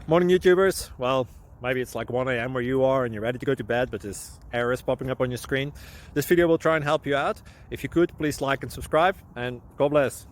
Morning YouTubers. Well, maybe it's like 1 a.m. where you are and you're ready to go to bed, but this error is popping up on your screen. This video will try and help you out. If you could, please like and subscribe, and God bless.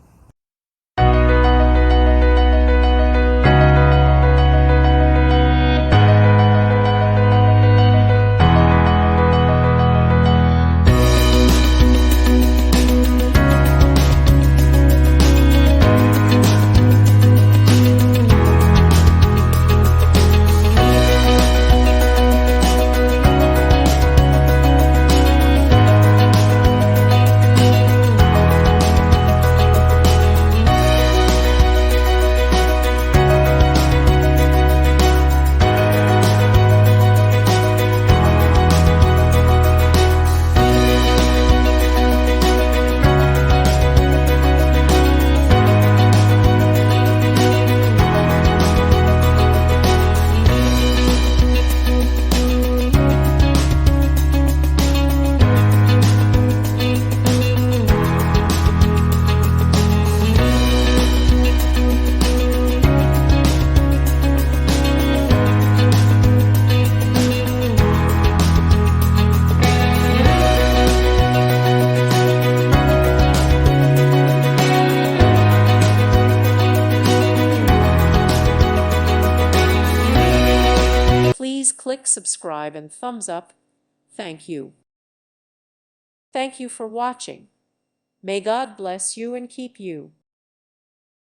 Please click subscribe and thumbs up. Thank you. Thank you for watching. May God bless you and keep you.